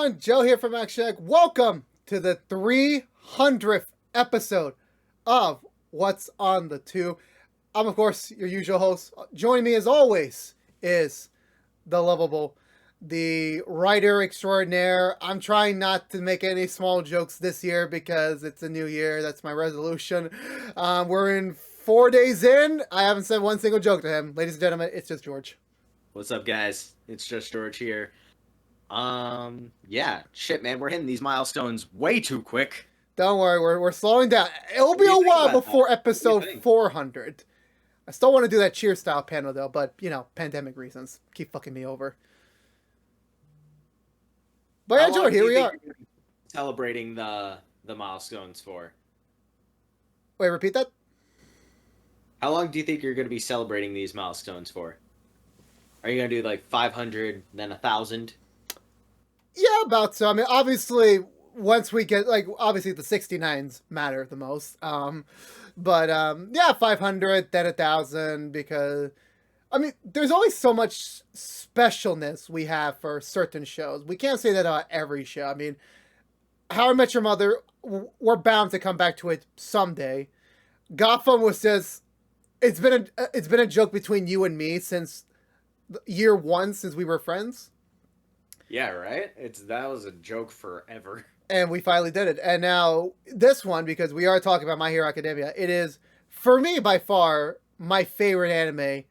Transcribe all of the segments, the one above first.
everyone, Joe here from ActionX. Welcome to the 300th episode of What's on the Tube. I'm, of course, your usual host. Joining me, as always, is the lovable, the writer extraordinaire. I'm trying not to make any small jokes this year because it's a new year. That's my resolution. We're in 4 days in. I haven't said one single joke to him. Ladies and gentlemen, it's just George. What's up, guys? It's just George here. Yeah, shit, man, we're hitting these milestones way too quick. Don't worry, we're slowing down. It'll be a while before episode 400. I still want to do that cheer style panel though, but you know, pandemic reasons keep fucking me over. But yeah, George, here we are. Celebrating the milestones for. Wait, repeat that? How long do you think you're going to be celebrating these milestones for? Are you going to do like 500, then 1,000? Yeah, about so. I mean, obviously, once we get, like, obviously the 69s matter the most. Yeah, 500, then 1,000, because, I mean, there's always so much specialness we have for certain shows. We can't say that on every show. I mean, How I Met Your Mother, we're bound to come back to it someday. Gotham was just, it's been a joke between you and me since year one, since we were friends. Yeah, right? That was a joke forever. And we finally did it. And now this one, because we are talking about My Hero Academia, it is, for me, by far, my favorite anime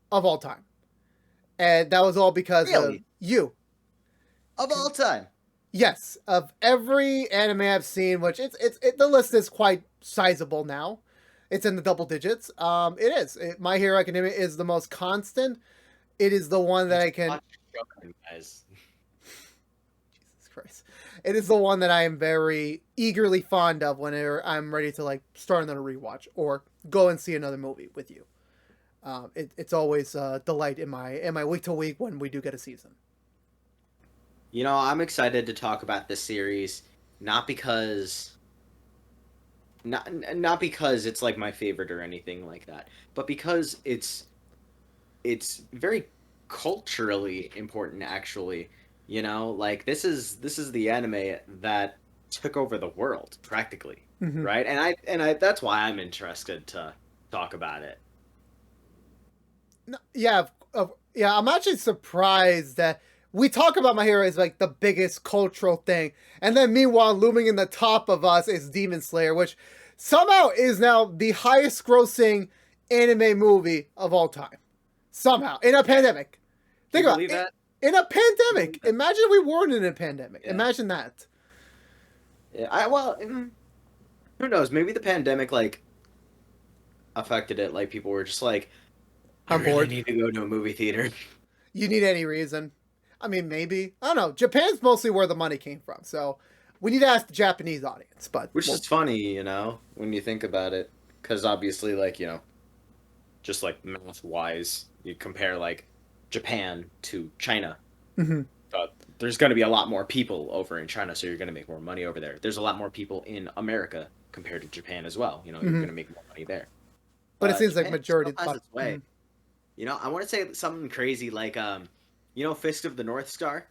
of all time. And that was all because of you. Of all time? Yes. Of every anime I've seen, which the list is quite sizable now. It's in the double digits. It is. My Hero Academia is the most constant. It is the one that I can... Guys. Christ. It is the one that I am very eagerly fond of whenever I'm ready to like start another rewatch or go and see another movie with you. It's always a delight in my week to week when we do get a season. You know, I'm excited to talk about this series, not because it's like my favorite or anything like that, but because it's very culturally important, actually. You know, like this is the anime that took over the world practically, right? And I that's why I'm interested to talk about it. Yeah, yeah. I'm actually surprised that we talk about My Hero as like the biggest cultural thing, and then meanwhile, looming in the top of us is Demon Slayer, which somehow is now the highest grossing anime movie of all time. Somehow in a pandemic. Think about it. In a pandemic. Imagine we weren't in a pandemic. Yeah. Imagine that. Yeah, who knows? Maybe the pandemic like affected it. Like people were just like, I really need to go to a movie theater. You need any reason? I mean, maybe. I don't know. Japan's mostly where the money came from, so we need to ask the Japanese audience. But which is funny, you know, when you think about it, because obviously, like, you know, just like math wise, you compare like Japan to China. There's going to be a lot more people over in China, so you're going to make more money over there. There's a lot more people in America compared to Japan as well. You know, you're going to make more money there. But it seems Japan like majority has its way. You know, I want to say something crazy like, you know, Fist of the North Star.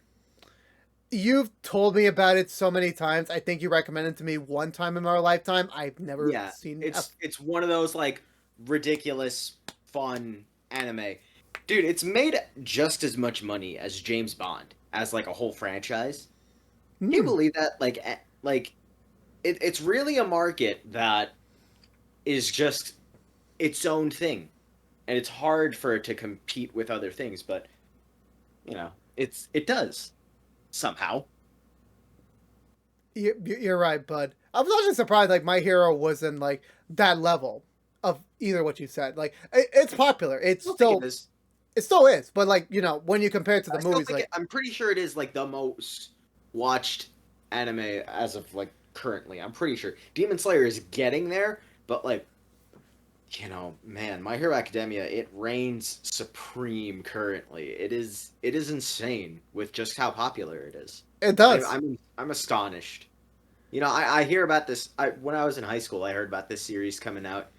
You've told me about it so many times. I think you recommended it to me one time in our lifetime. I've never seen it. It's one of those like ridiculous, fun anime. Dude, it's made just as much money as James Bond as like a whole franchise. Can you believe that? Like, it's really a market that is just its own thing, and it's hard for it to compete with other things. But you know, it does somehow. You're right, bud. I was actually surprised. Like My Hero wasn't like that level of either what you said. Like it's popular. It still is, but like, you know, when you compare it to the movies, like I'm pretty sure it is like the most watched anime as of like currently. I'm pretty sure Demon Slayer is getting there, but like, you know, man, My Hero Academia, it reigns supreme currently. It is insane with just how popular it is. It does. I'm astonished. You know, I hear about this. When I was in high school, I heard about this series coming out.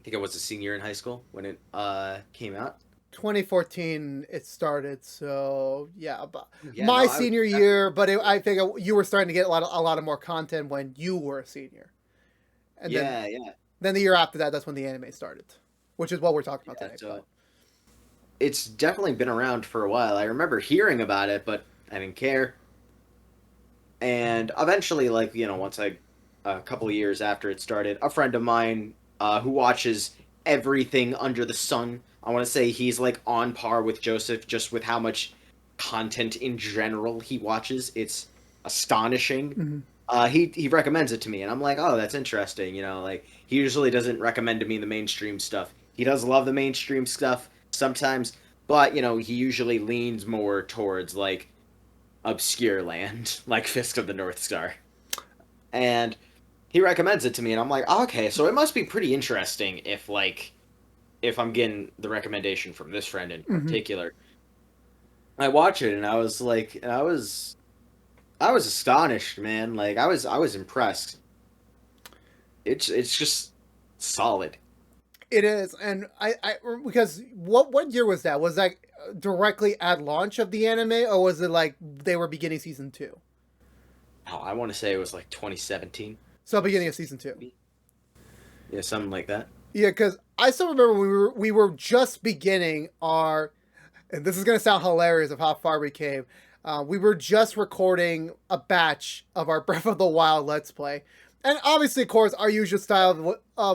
I think I was a senior in high school when it came out. 2014 it started, so yeah, about Yeah, no, my I was senior year. But I think you were starting to get a lot of more content when you were a senior, and yeah, yeah, then the year after that, that's when the anime started, which is what we're talking about yeah. today. So it's definitely been around for a while. I remember hearing about it, but I didn't care. And eventually, like, once a couple of years after it started, a friend of mine who watches everything under the sun, I want to say he's like on par with Joseph, just with how much content in general he watches. It's astonishing. Hmm. He recommends it to me, and I'm like, oh, that's interesting. Like he usually doesn't recommend to me the mainstream stuff. He does love the mainstream stuff sometimes, but he usually leans more towards like obscure land, like Fist of the North Star. And he recommends it to me, and I'm like, oh, okay, so it must be pretty interesting if I'm getting the recommendation from this friend in Hmm. particular. I watch it, and I was like, I was astonished, man. Like I was impressed. It's just solid. It is, and I because what year was that? Was that directly at launch of the anime, or was it like they were beginning season two? Oh, I want to say it was like 2017, So beginning of season two. maybe. Yeah, something like that. Yeah, because I still remember we were just beginning our, and this is gonna sound hilarious of how far we came. We were just recording a batch of our Breath of the Wild Let's Play, and obviously, of course, our usual style It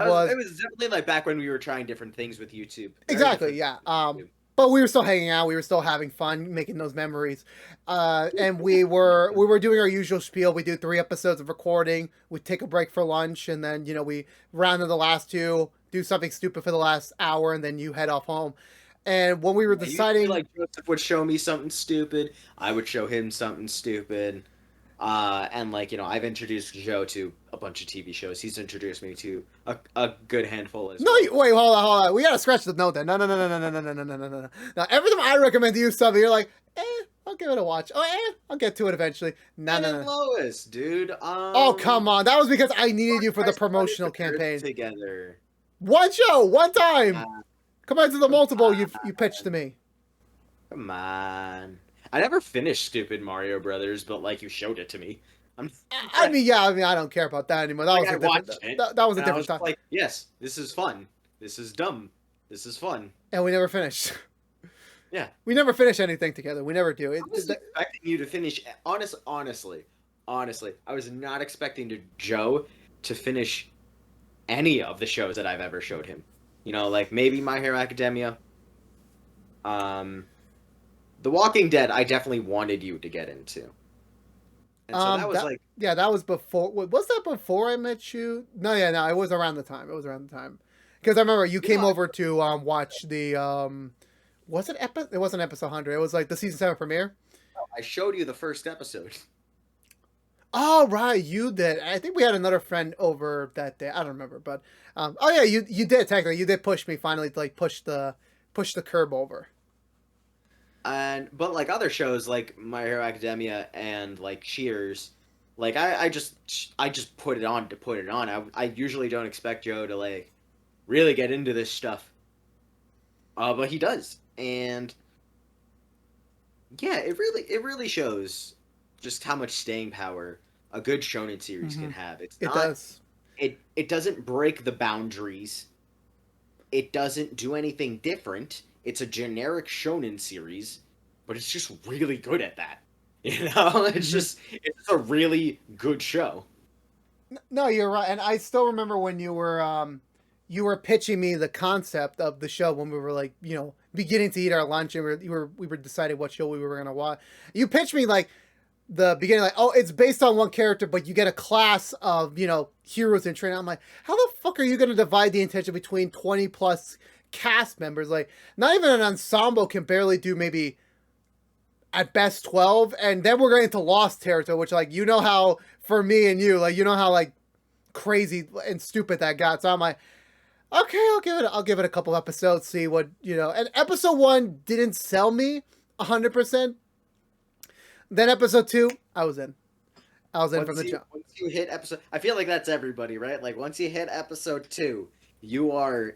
was was definitely like back when we were trying different things with YouTube. Very exactly, different yeah. things with YouTube. But we were still hanging out. We were still having fun, making those memories. And we were doing our usual spiel. We do 3 episodes of recording. We take a break for lunch, and then we round in the last two, do something stupid for the last hour, and then you head off home. And when we were Yeah, usually, deciding, like Joseph would show me something stupid, I would show him something stupid. And like I've introduced Joe to a bunch of TV shows. He's introduced me to a good handful as no, well. wait, hold on. We gotta scratch the note then. No, no, no, no, no, no, no, no, no, no, no. Now, every time I recommend to you something, you're like, I'll give it a watch. Oh, I'll get to it eventually. No, Ben no, and no. Lois, dude. Oh, come on. That was because I needed Watch you for the Ice Funny promotional the Earth campaign. together. One show, one time. Uh, Compared to the come multiple you pitched to on, me. come on. I never finished Stupid Mario Brothers, but like you showed it to me. I'm I impressed. mean, yeah, I mean, I don't care about that anymore. That Like was I a different. watched it, That was a and I different was time, like, yes, this is fun. This is dumb. This is fun. and we never finished. Yeah. We never finish anything together. We never do. I was expecting you to finish. Honestly, I was not expecting Joe to finish any of the shows that I've ever showed him. Like maybe My Hero Academia. Um, The Walking Dead. I definitely wanted you to get into, and so that was that like, yeah, that was before. Was that before I met you? No, yeah, no, it was around the time. It was around the time because I remember you came I, over to watch the Was it It wasn't episode 100. It was like the season 7 premiere. I showed you the first episode. Oh right, you did. I think we had another friend over that day. I don't remember, but oh yeah, you did technically. You did push me finally to like push the curb over. But like other shows like My Hero Academia and like Cheers, like I just put it on to put it on. I usually don't expect Joe to like really get into this stuff. But he does. And yeah, it really shows just how much staying power a good shonen series Hmm. can have. It's It not does. it doesn't break the boundaries. It doesn't do anything different. It's a generic shonen series, but it's just really good at that. It's Hmm. just a really good show. No, you're right. And I still remember when you were pitching me the concept of the show when we were like beginning to eat our lunch and we were deciding what show we were gonna watch. You pitched me like the beginning, like, oh, it's based on one character, but you get a class of heroes in training. I'm like, how the fuck are you gonna divide the attention between 20 plus cast members? Like, not even an ensemble can barely do maybe at best 12, and then we're going into lost territory, which like how for me and you, like how like crazy and stupid that got. So I'm like, okay, I'll give it a couple. See what. And episode 1 didn't sell me 100%. Then episode 2, I was in. I was in from Once the you jump. once you hit episode, I feel like that's everybody, right? Like once you hit episode 2, you are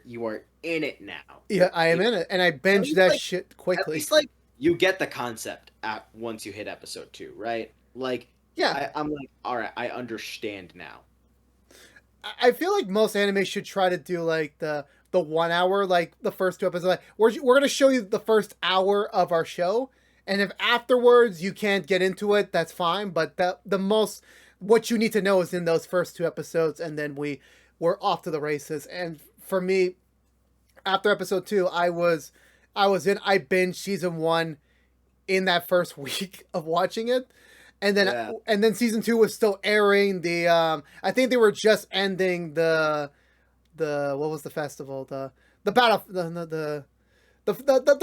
in it now. Yeah, I am in it, and I At binged least that like shit at quickly. least like you get the concept at once you hit episode 2, right? Like Yeah, I'm like, all right, I understand now. I feel like most anime should try to do like the 1 hour, like the first two episodes. Like we're gonna show you the first hour of our show, and if afterwards you can't get into it, that's fine. But the most what you need to know is in those first two episodes, and then we're off to the races. And for me, after episode two, I binged season one in that first week of watching it, and then Yeah. season two was still airing. I think they were just ending the what was the festival, the battle, the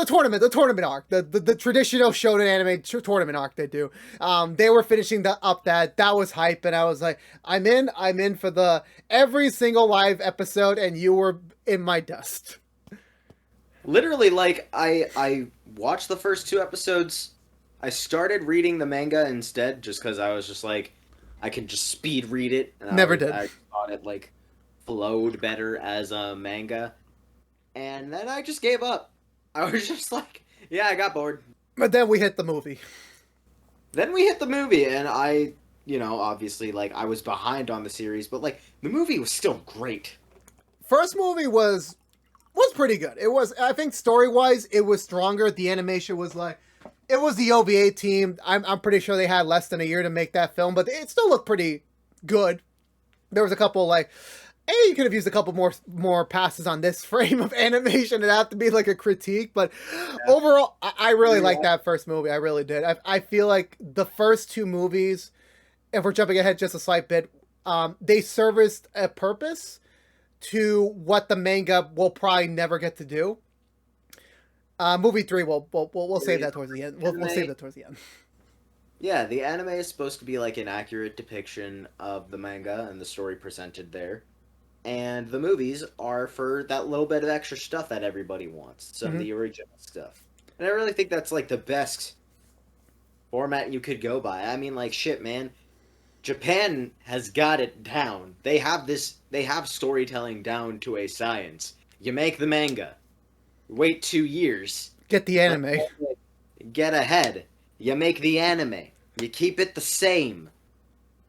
tournament arc, the traditional Shonen anime tournament arc they do. They were finishing that was hype, and I was like, I'm in for the every single live episode, and you were in my dust. Literally, like I watched the first 2 episodes. I started reading the manga instead, just because I was just like, I can just speed read it, and Never did. I thought it like flowed better as a manga. And then I just gave up. I was just like, yeah, I got bored. But then we hit the movie. Then we hit the movie, and obviously, like I was behind on the series, but like the movie was still great. First movie was pretty good. It was, I think, story wise, it was stronger. The animation was like, it was the OVA team. I'm pretty sure they had less than a year to make that film, but it still looked pretty good. There was a couple like, hey, you could have used a couple more passes on this frame of animation. It'd have to be like a critique, but overall, I really liked that first movie. I really did. I feel like the first two movies, if we're jumping ahead just a slight bit, they serviced a purpose to what the manga will probably never get to do. Movie three, we'll save that towards the end. We'll save that towards the end. Yeah, the anime is supposed to be like an accurate depiction of the manga and the story presented there. And the movies are for that little bit of extra stuff that everybody wants, some of the original stuff. And I really think that's like the best format you could go by. I mean, like shit, man. Japan has got it down. They have storytelling down to a science. You make the manga. Wait 2 years. Get the anime. Get ahead. You make the anime. You keep it the same.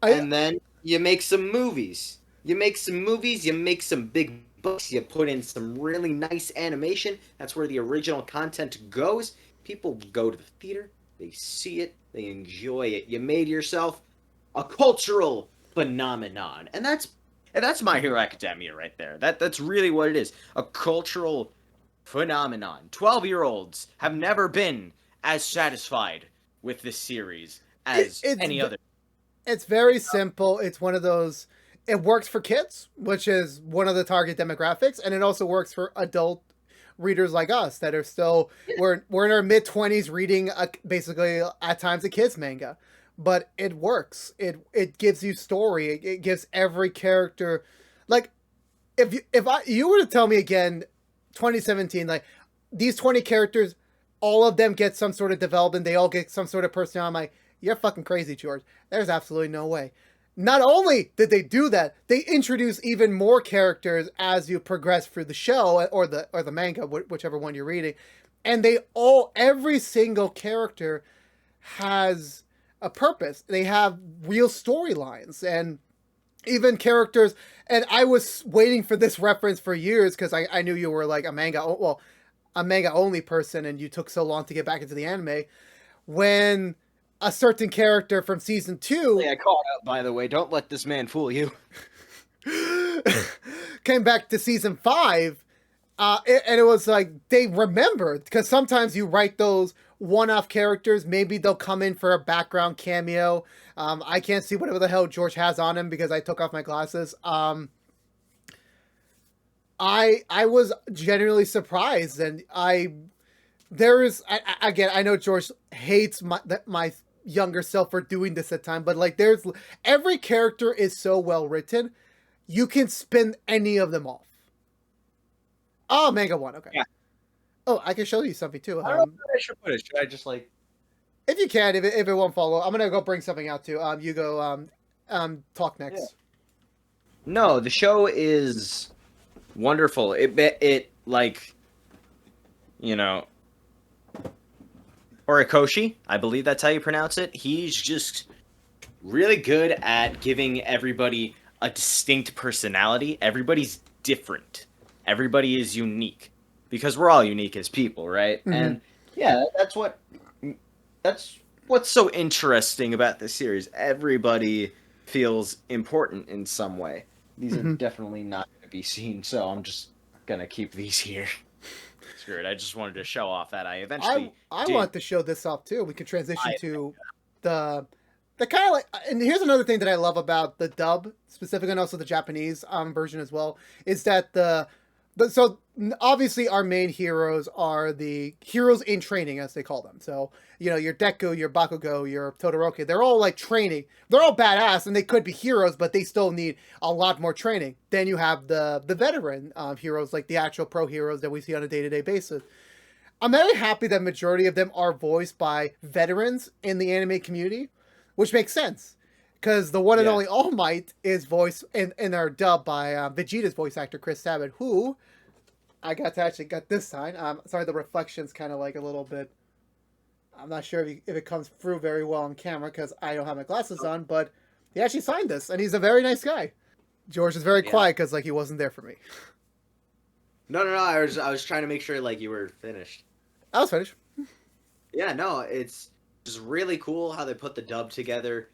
And then you make some movies. You make some big bucks, you put in some really nice animation. That's where the original content goes. People go to the theater, they see it, they enjoy it. You made yourself a cultural phenomenon. And that's My Hero Academia right there. That's really what it is. A cultural phenomenon. 12-year-olds have never been as satisfied with this series as any other. It's very simple. It's one of those. It works for kids, which is one of the target demographics, and it also works for adult readers like us that are still we're in our mid-20s reading basically at times a kids manga, but it works. It gives you story. It gives every character, like if you were to tell me again, 2017, like these 20 characters, all of them get some sort of development. They all get some sort of personality. I'm like, you're fucking crazy, George. There's absolutely no way. Not only did they do that, they introduce even more characters as you progress through the show or the manga, whichever one you're reading, and every single character has a purpose. They have real storylines and even characters. And I was waiting for this reference for years because I knew you were like a manga only person, and you took so long to get back into the anime. When a certain character from season 2 I caught up, by the way. Don't let this man fool you. came back to season 5, and it was like they remembered, because sometimes you write those one-off characters, maybe they'll come in for a background cameo. I can't see whatever the hell George has on him because I took off my glasses. I was genuinely surprised, and again, I know George hates my younger self for doing this at times, but like every character is so well written, you can spin any of them off. Oh, manga one, okay. Yeah. Oh, I can show you something too. I don't know if I should put it. Should I just like? If you can, if it won't follow, I'm gonna go bring something out too. You go talk next. Yeah. No, the show is wonderful. It like, you know, Horikoshi, I believe that's how you pronounce it. He's just really good at giving everybody a distinct personality. Everybody's different. Everybody is unique because we're all unique as people, right? Mm-hmm. And yeah, that's what's so interesting about this series. Everybody feels important in some way. These are Mm-hmm. definitely not going to be seen, so I'm just gonna keep these here. Screw it. I just wanted to show off that I I eventually I did want to show this off too. We could transition buy. to the the kind of like, and here's another thing that I love about the dub specifically, and also the Japanese version as well, is that so obviously our main heroes are the heroes in training, as they call them. So your Deku, your Bakugo, your Todoroki, they're all like training. They're all badass, and they could be heroes, but they still need a lot more training. Then you have the veteran heroes, like the actual pro heroes that we see on a day-to-day basis. I'm very happy that majority of them are voiced by veterans in the anime community, which makes sense because the one and Yeah. only All Might is voiced in our dub by Vegeta's voice actor Chris Sabat, who I got to actually get this sign. Sorry, the reflection's kind of like a little bit. I'm not sure if it comes through very well on camera because I don't have my glasses on, but he actually signed this, and he's a very nice guy. George is very Yeah. quiet because like he wasn't there for me. No, no, no. I was trying to make sure like you were finished. I was finished. Yeah, no, it's just really cool how they put the dub together.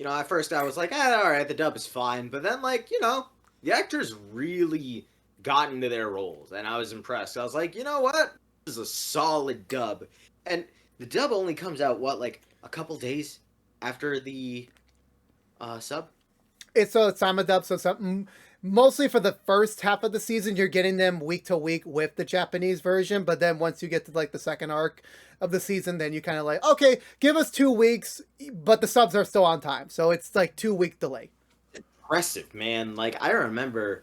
At first I was like, all right, the dub is fine, but then the actors really got into their roles, and I was impressed. I was like, you know what? This is a solid dub, and the dub only comes out like a couple days after the sub. It's Samadub, so something mostly for the first half of the season, you're getting them week to week with the Japanese version. But then once you get to like the second arc of the season, then you kind of like, okay, give us 2 weeks, but the subs are still on time, so it's like 2 week delay. Impressive, man. Like I remember,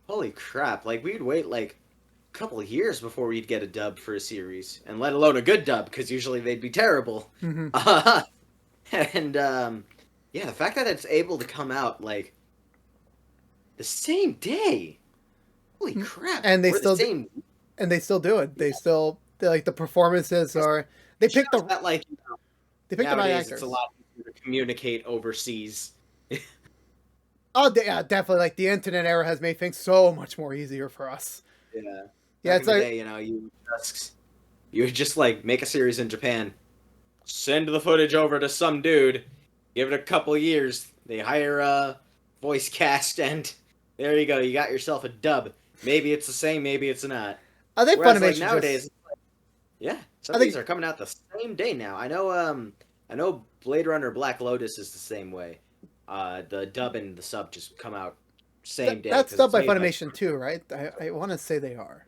holy crap! Like we'd wait like a couple of years before we'd get a dub for a series, and let alone a good dub, because usually they'd be terrible. Mm-hmm. And yeah, the fact that it's able to come out like the same day, holy crap! And they Or still the same. and they still do it. They still like the performances are they Shows pick the that like they pick the right nowadays actors. it's a lot easier to communicate overseas. Oh yeah, definitely. Like the internet era has made things so much more easier for us. Yeah. Yeah, Back it's in the like day, you would just like make a series in Japan, send the footage over to some dude, give it a couple years, they hire a voice cast, and there you go, you got yourself a dub. Maybe it's the same, maybe it's not. I think Whereas like Funimation nowadays, just yeah, some I of these think are coming out the same day now. I know Blade Runner Black Lotus is the same way. The dub and the sub just come out same day that's because dubbed it's by made by. Funimation too, right? I want to say they are.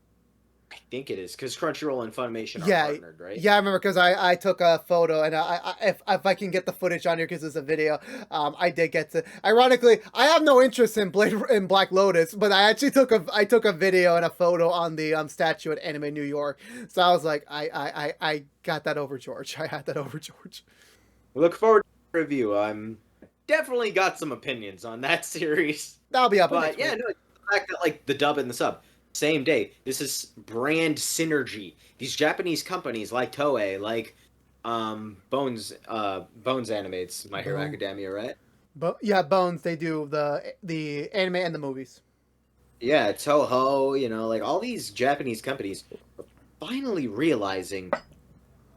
I think it is because Crunchyroll and Funimation are Yeah, partnered, right? yeah, I remember because I took a photo and if I can get the footage on here because it's a video, I did get to. Ironically, I have no interest in Black Lotus, but I took a video and a photo on the statue at Anime New York, so I was like, I got that over George. I had that over George. We look forward to the review. I'm definitely got some opinions on that series, That'll be up next but yeah, week. no, the fact that like the dub and the sub same day. This is brand synergy. These Japanese companies like Toei, like Bones animates My Hero Boom. Academia, right? But yeah, Bones. They do the anime and the movies. Yeah, Toho, like all these Japanese companies are finally realizing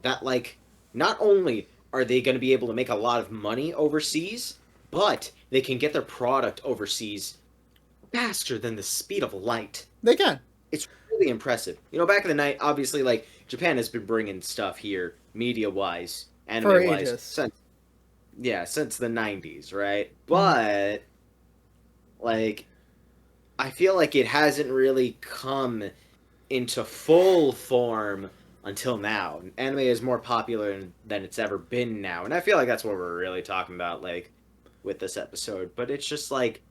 that like not only are they going to be able to make a lot of money overseas, but they can get their product overseas faster than the speed of light. They can. It's really impressive. Back in the night, obviously, like Japan has been bringing stuff here, media-wise, For anime-wise, ages. since the '90s, right? Mhm. But like, I feel like it hasn't really come into full form until now. Anime is more popular than it's ever been now, and I feel like that's what we're really talking about, like with this episode. But it's just like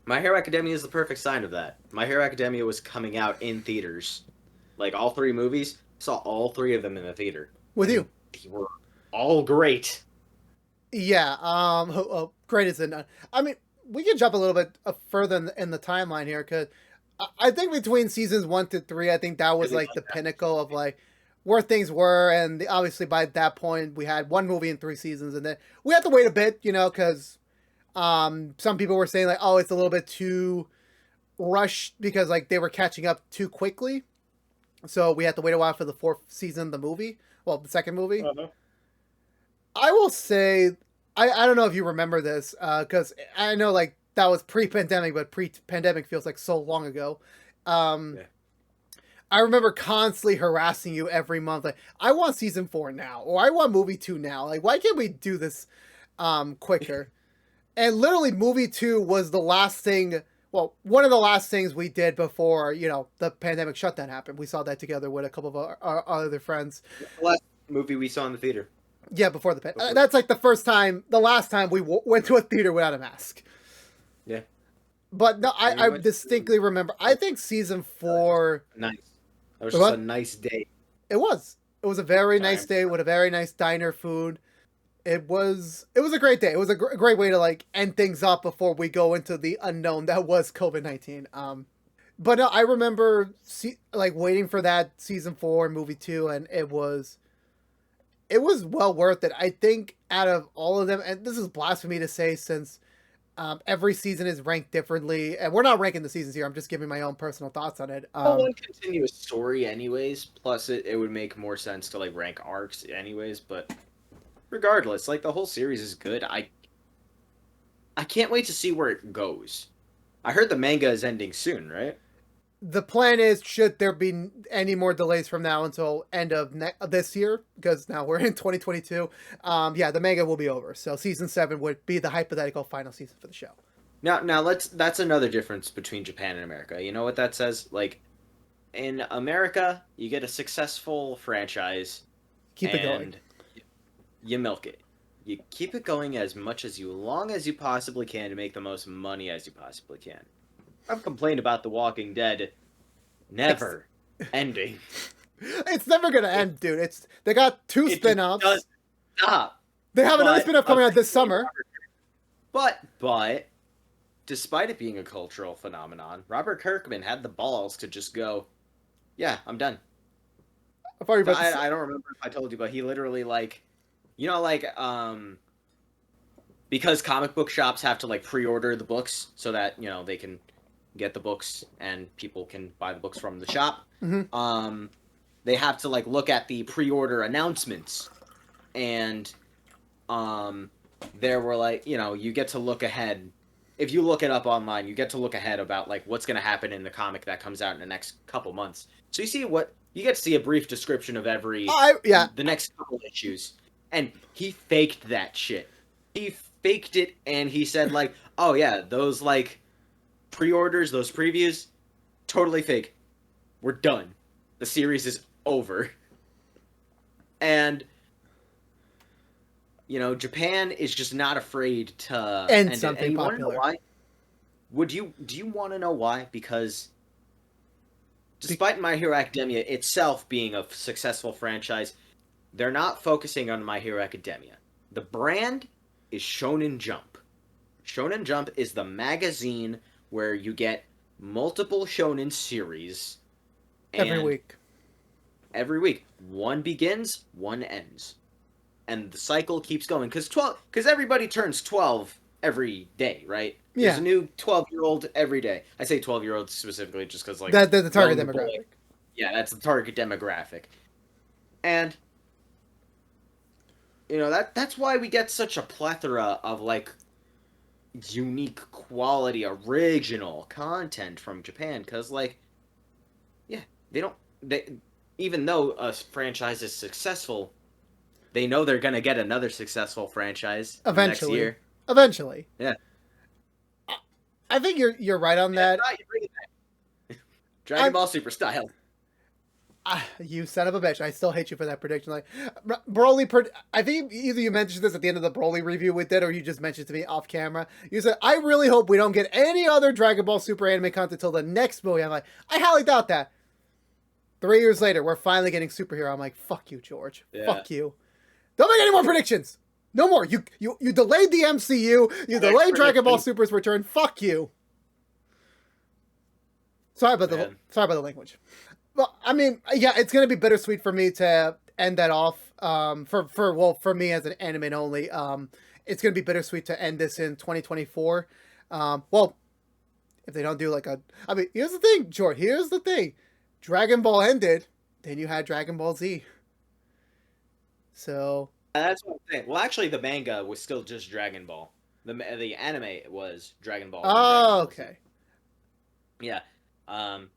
My Hero Academia is the perfect sign of that. My Hero Academia was coming out in theaters. Like all three movies, saw all three of them in the theater. With And you. they were all great. Yeah. Great is it? I mean, we can jump a little bit further in the timeline here, because I think between seasons 1 to 3, I think that was like the pinnacle of like where things were, and obviously by that point we had one movie in 3 seasons, and then we had to wait a bit, you know, because some people were saying like, oh, it's a little bit too rushed because like they were catching up too quickly, so we had to wait a while for the 4th season of the movie. Well, the second movie. Uh-huh. I will say, I don't know if you remember this, because I know like that was pre-pandemic, but pre-pandemic feels like so long ago. Yeah. I remember constantly harassing you every month, like, I want season 4 now, or I want movie 2 now. Like, why can't we do this quicker? And literally, movie 2 was the last thing. Well, one of the last things we did before, you know, the pandemic shutdown happened. We saw that together with a couple of our other friends. The last movie we saw in the theater. Yeah, before the pandemic. That's like the last time we went to a theater without a mask. Yeah. But no, I distinctly remember. I think season 4. Nice. That was just a nice day. It was. It was a very nice day with a very nice diner food. It was a great day. It was a great way to like end things up before we go into the unknown that was COVID-19. But no, I remember like waiting for that season 4 and movie 2, and it was well worth it. I think out of all of them, and this is blasphemy to say since every season is ranked differently, and we're not ranking the seasons here. I'm just giving my own personal thoughts on it. One continuous story, anyways. Plus, it would make more sense to like rank arcs, anyways. But regardless, like the whole series is good. I can't wait to see where it goes. I heard the manga is ending soon, right? The plan is, should there be any more delays from now until end of this year, because now we're in 2022, yeah, the manga will be over. So season 7 would be the hypothetical final season for the show. Now that's another difference between Japan and America. You know what that says? Like, in America, you get a successful franchise. Keep it going. You milk it. You keep it going as long as you possibly can to make the most money as you possibly can. I've complained about The Walking Dead never ending. It's never gonna end, dude. They got 2 spin-offs. It doesn't stop. They have another spin-off coming out this summer. But despite it being a cultural phenomenon, Robert Kirkman had the balls to just go, yeah, I'm done. I don't remember if I told you, but he literally like, you know, like because comic book shops have to like pre-order the books so that, you know, they can get the books and people can buy the books from the shop. Mm-hmm. They have to like look at the pre-order announcements, and there were like, you know, you get to look ahead. If you look it up online, you get to look ahead about like what's going to happen in the comic that comes out in the next couple months. So you get to see a brief description of the next couple issues. And he faked that shit. He faked it, and he said like, oh yeah, those like pre-orders, those previews, totally fake. We're done. The series is over. And, you know, Japan is just not afraid to end something popular. Why? Do you want to know why? Because despite My Hero Academia itself being a successful franchise, they're not focusing on My Hero Academia. The brand is Shonen Jump. Shonen Jump is the magazine where you get multiple shonen series every week. Every week. One begins, one ends. And the cycle keeps going. Because everybody turns 12 every day, right? Yeah. There's a new 12-year-old every day. I say 12-year-old specifically just because, like... That's the target demographic. Yeah, that's the target demographic. And, you know, that's why we get such a plethora of, like, unique quality, original content from Japan. Because, like, yeah, even though a franchise is successful, they know they're going to get another successful franchise eventually. Next year. Eventually. Yeah. I think you're right on that. Dragon Ball Super style. You son of a bitch. I still hate you for that prediction. Like, Broly, I think either you mentioned this at the end of the Broly review we did, or you just mentioned to me off camera. You said, I really hope we don't get any other Dragon Ball Super anime content until the next movie. I'm like, I highly doubt that. 3 years later, we're finally getting superhero. I'm like, fuck you, George. Yeah. Fuck you. Don't make any more predictions. No more. You delayed the MCU. You delayed Dragon Ball Super's return. Fuck you. Sorry about the language. Well, I mean, yeah, it's gonna be bittersweet for me to end that off. For me as an anime only, it's gonna be bittersweet to end this in 2024. Well, if they don't do like a, I mean, here's the thing, George. Here's the thing. Dragon Ball ended, then you had Dragon Ball Z. So That's what I'm saying. Well, actually, the manga was still just Dragon Ball. The anime was Dragon Ball and Dragon oh, Ball Z. okay. Yeah.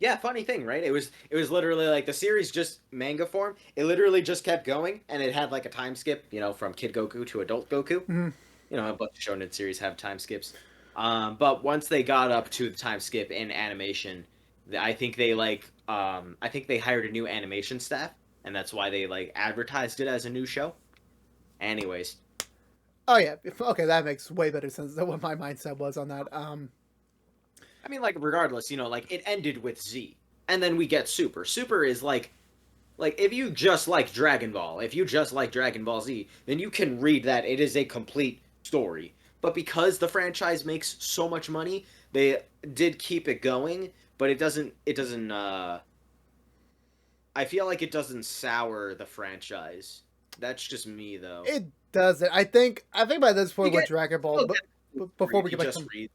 Yeah, funny thing, right? It was literally like the series just manga form. It literally just kept going, and it had like a time skip, from Kid Goku to Adult Goku. Mm-hmm. A bunch of shonen series have time skips. But once they got up to the time skip in animation, I think I think they hired a new animation staff, and that's why they like advertised it as a new show. Anyways, Oh yeah. Okay, that makes way better sense than what my mindset was on that. I mean, like regardless, like it ended with Z, and then we get Super. Super is like if you just like Dragon Ball, if you just like Dragon Ball Z, then you can read that it is a complete story. But because the franchise makes so much money, they did keep it going, but it doesn't I feel like it doesn't sour the franchise. That's just me though. It doesn't. I think by this point with Dragon Ball, before we You get back just to read,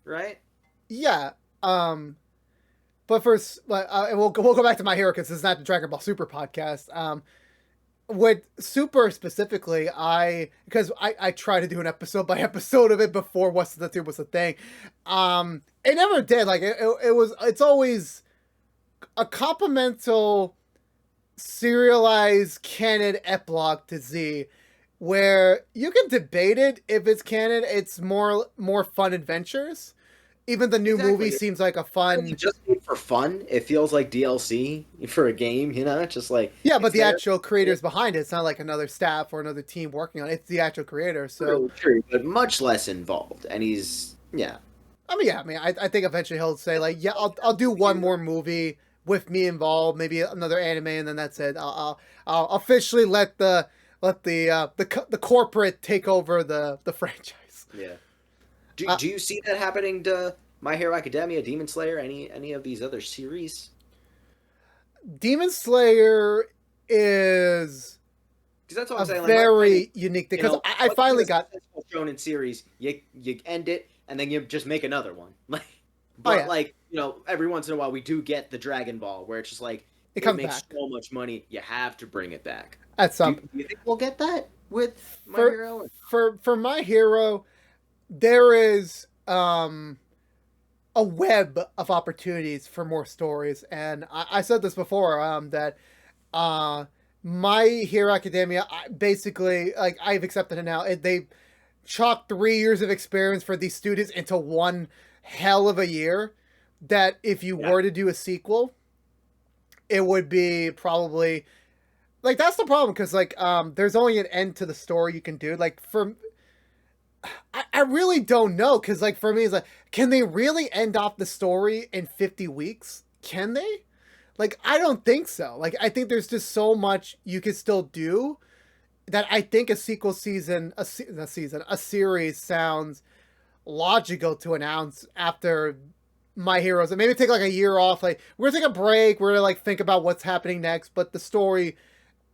right? yeah, but first, and we'll go back to My Hero because this is not the Dragon Ball Super podcast. With Super specifically, because I try to do an episode by episode of it before What's the Tube was a thing. It never did. Like it's always a complemental serialized canon epilogue to Z, where you can debate it if it's canon. It's more fun adventures. Even the new movie seems like a fun. Just made for fun. It feels like DLC for a game, just like yeah, but the actual creators behind it. It's not like another staff or another team working on it. It's the actual creator. So true, but much less involved. And he's I think eventually he'll say like, yeah, I'll do one more movie with me involved, maybe another anime, and then that's it. I'll officially let the corporate take over the franchise. Yeah. Do you see that happening to My Hero Academia, Demon Slayer, any of these other series? Demon Slayer is that's what I'm saying. Very unique thing, because I finally got shonen series. You end it and then you just make another one. Every once in a while we do get the Dragon Ball where it's just like it comes makes back. so much money, you have to bring it back. At some, do you think we'll get that with My Hero? For My Hero, there is a web of opportunities for more stories, and I said this before, that My Hero Academia, basically, like, I've accepted it now. They chalked 3 years of experience for these students into one hell of a year, that if you were to do a sequel, it would be probably like, that's the problem, because like there's only an end to the story you can do. Like, I really don't know, because like for me it's like, can they really end off the story in 50 weeks? Can they? Like, I don't think so. Like, I think there's just so much you can still do, that I think a sequel season, a series sounds logical to announce after My Heroes. And maybe take like a year off. Like, we're gonna take a break. We're gonna like think about what's happening next. But the story,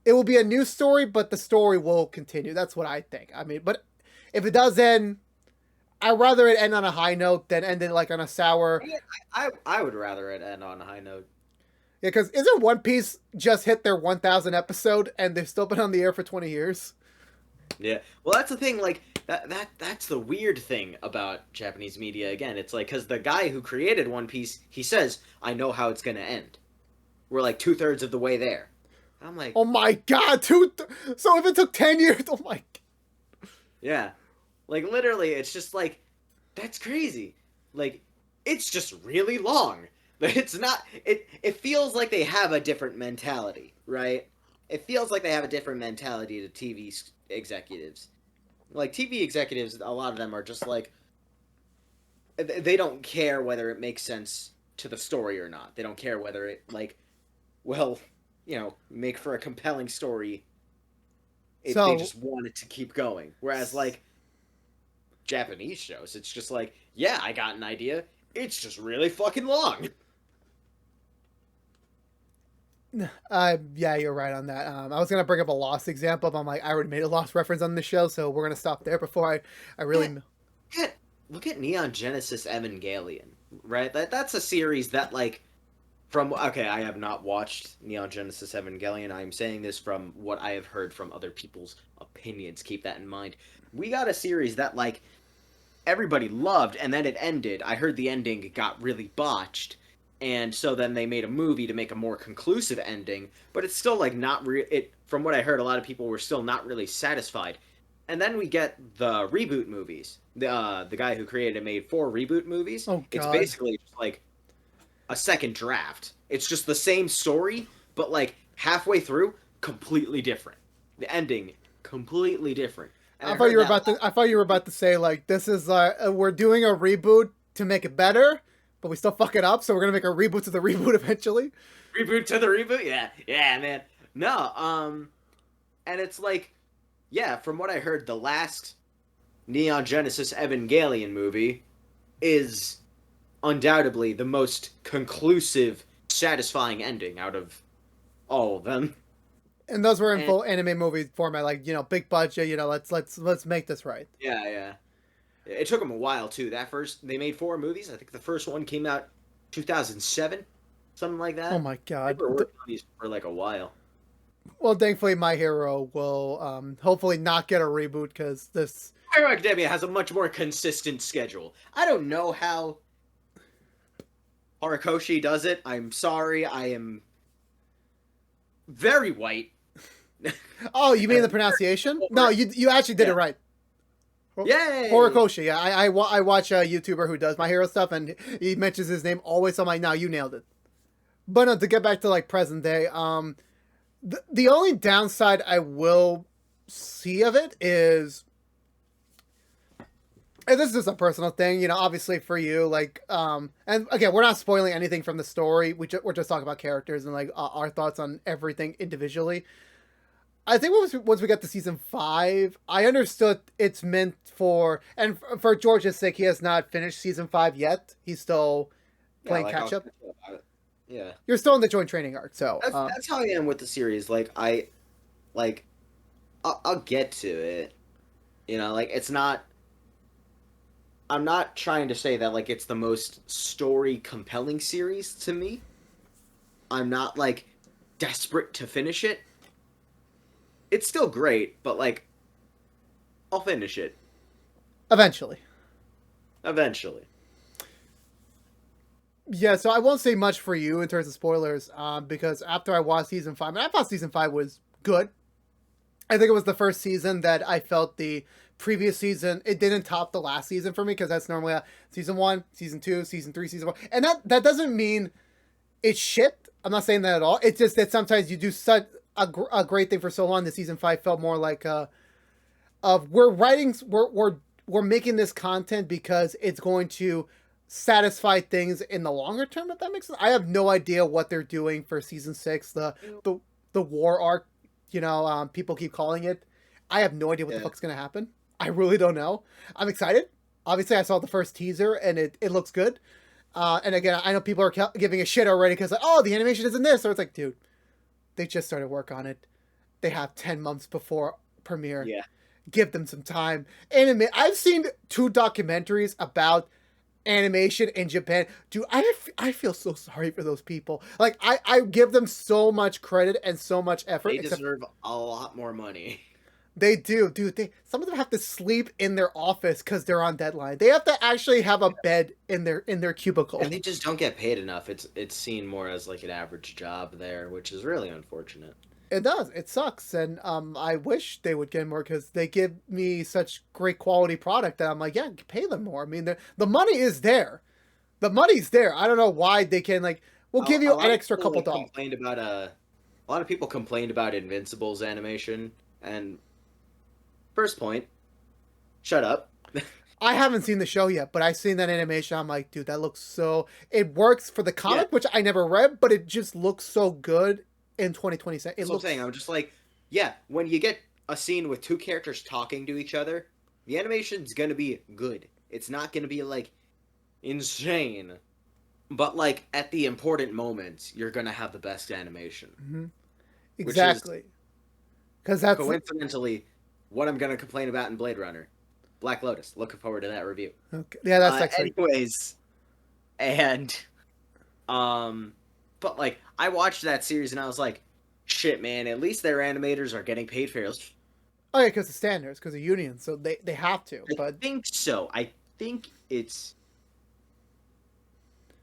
it will be a new story, but the story will continue. That's what I think. I mean, but if it does end, I'd rather it end on a high note than end it like on a sour. I would rather it end on a high note. Yeah, because isn't One Piece just hit their 1,000 episode and they've still been on the air for 20 years? Yeah. Well, that's the thing. Like that's the weird thing about Japanese media. Again, it's like, because the guy who created One Piece, he says, "I know how it's gonna end." We're like 2/3 of the way there. I'm like, oh my god, so if it took 10 years, oh my. Yeah, like literally, it's just like, that's crazy. Like, it's just really long. It's not. It feels like they have a different mentality, right? It feels like they have a different mentality to TV executives. Like, TV executives, a lot of them are just like, they don't care whether it makes sense to the story or not. They don't care whether it, like, well, make for a compelling story they So just want it to keep going. Whereas like Japanese shows, it's just like, yeah, I got an idea. It's just really fucking long. yeah, you're right on that. I was gonna bring up a Lost example, but I'm like, I already made a Lost reference on the show, so we're gonna stop there before I Yeah, really. look at Neon Genesis Evangelion, right? That's a series that like from okay, I have not watched Neon Genesis Evangelion. I'm saying this from what I have heard from other people's opinions. Keep that in mind. We got a series that like everybody loved, and then it ended. I heard the ending got really botched, and so then they made a movie to make a more conclusive ending. But it's still like not real. It from what I heard, a lot of people were still not really satisfied. And then we get the reboot movies. The guy who created it made 4 reboot movies. Oh It's God. basically just like a second draft. It's just the same story, but like halfway through, completely different. The ending, completely different. And I I thought you heard were that about to. I thought you were about to say like this is we're doing a reboot to make it better, but we still fuck it up, so we're gonna make a reboot to the reboot eventually. reboot to the reboot. Yeah, yeah, man. No, and it's like, yeah, from what I heard, the last Neon Genesis Evangelion movie is undoubtedly the most conclusive, satisfying ending out of all of them. And those were in And full anime movie format, like big budget. Let's make this right. yeah, yeah. It took them a while too. That first, they made 4 movies. I think the first one came out 2007, something like Oh that. my They God. were working on these for like a while. Well, thankfully, My Hero will hopefully not get a reboot because this. Hero Academia has a much more consistent schedule. I don't know how Horikoshi does it. I'm sorry. I am very white. Oh, you mean the pronunciation? No, you actually did it Yeah. right. Yay! Horikoshi. Yeah, I watch a YouTuber who does My Hero stuff, and he mentions his name always. So I'm like, no, you nailed it. But no, to get back to like present day, the only downside I will see of it is, and this is just a personal thing, obviously for you, like, and again, we're not spoiling anything from the story. We're just talking about characters and like our thoughts on everything individually. I think once we got to season 5, I understood it's meant for, and for George's sake, he has not finished season 5 yet. He's still Yeah, playing like catch up. about it. Yeah, You're still in the joint training arc, so that's how I am with the series. Like like, I'll get to it. You know, like it's not. I'm not trying to say that like it's the most story compelling series to me. I'm not like desperate to finish it. It's still great, but like I'll finish it eventually. eventually. Yeah, so I won't say much for you in terms of spoilers, because after I watched season 5, and I thought season 5 was good. I think it was the first season that I felt the previous season, it didn't top the last season for me, because that's normally season 1, season 2, season 3, season 4. And that doesn't mean it's shit. I'm not saying that at all. It's just that sometimes you do such a great thing for so long that season 5 felt more like of we're making this content because it's going to satisfy things in the longer term, if that makes sense. I have no idea what they're doing for season 6, the war arc, people keep calling it. I have no idea what the fuck's gonna happen. I really don't know. I'm excited. Obviously, I saw the first teaser and it looks good. And again, I know people are giving a shit already because like, oh, the animation isn't this. So it's like, dude, they just started work on it. They have 10 months before premiere. Yeah. Give them some time. I've seen 2 documentaries about animation in Japan. Dude, I feel so sorry for those people. Like, I give them so much credit and so much effort. They deserve a lot more money. They do, dude. Some of them have to sleep in their office because they're on deadline. They have to actually have a bed in their cubicle. And they just don't get paid enough. It's seen more as like an average job there, which is really unfortunate. It does. It sucks, and I wish they would get more because they give me such great quality product that I'm like, yeah, pay them more. I mean, the money is there. The money's there. I don't know why they can like. We'll give you an extra couple dollars. A lot of people complained about Invincible's animation, and first point, shut up. I haven't seen the show yet, but I've seen that animation. I'm like, dude, that looks so. It works for the comic, which I never read, but it just looks so good in 2020. I'm saying, I'm just like, yeah, when you get a scene with two characters talking to each other, the animation's gonna be good. It's not gonna be like insane, but like at the important moments, you're gonna have the best animation, Hmm. which is Exactly. Because that's coincidentally what I'm gonna complain about in Blade Runner. Black Lotus. Looking forward to that review. okay. Yeah, that's actually. Anyways, and but like I watched that series and I was like, shit, man. At least their animators are getting paid fairly. Oh yeah, because the standards, because the union, so they have to. I But think so. I think it's.